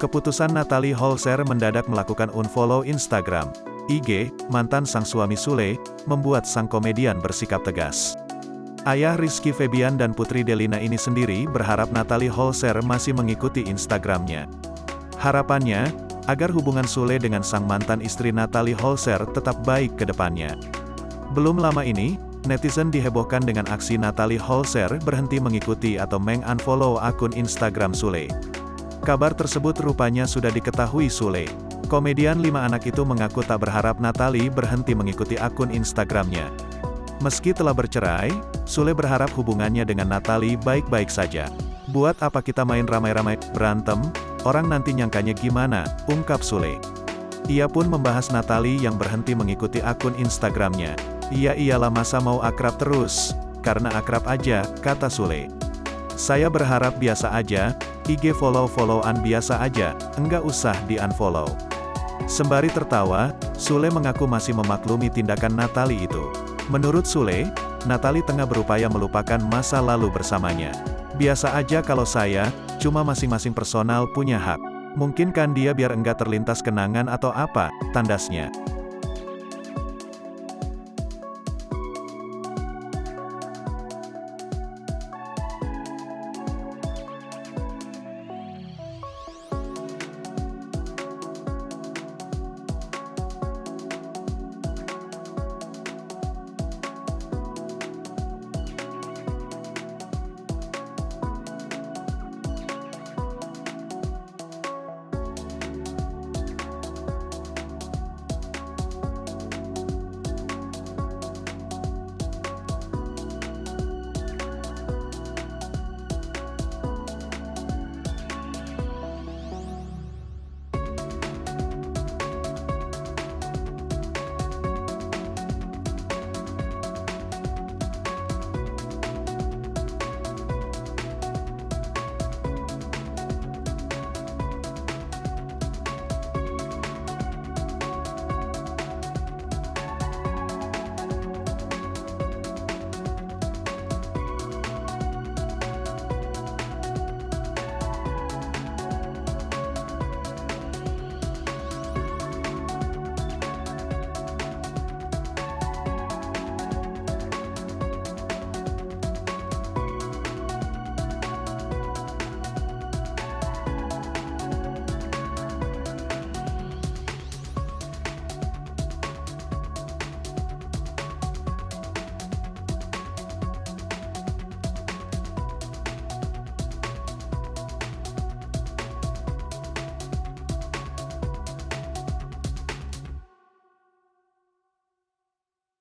Keputusan Natalie Holzer mendadak melakukan unfollow Instagram, IG, mantan sang suami Sule, membuat sang komedian bersikap tegas. Ayah Rizky Febian dan Putri Delina ini sendiri berharap Natalie Holzer masih mengikuti Instagramnya. Harapannya, agar hubungan Sule dengan sang mantan istri Natalie Holzer tetap baik ke depannya. Belum lama ini, netizen dihebohkan dengan aksi Natalie Holzer berhenti mengikuti atau meng-unfollow akun Instagram Sule. Kabar tersebut rupanya sudah diketahui Sule. Komedian 5 anak itu mengaku tak berharap Natalie berhenti mengikuti akun Instagramnya. Meski telah bercerai, Sule berharap hubungannya dengan Natalie baik-baik saja. "Buat apa kita main ramai-ramai, berantem, orang nanti nyangkanya gimana," ungkap Sule. Ia pun membahas Natalie yang berhenti mengikuti akun Instagramnya. "Iya iyalah masa mau akrab terus, karena akrab aja," kata Sule. "Saya berharap biasa aja, IG follow-followan biasa aja, enggak usah di-unfollow." Sembari tertawa, Sule mengaku masih memaklumi tindakan Natalie itu. Menurut Sule, Natalie tengah berupaya melupakan masa lalu bersamanya. "Biasa aja kalau saya, cuma masing-masing personal punya hak. Mungkin kan dia biar enggak terlintas kenangan atau apa," tandasnya.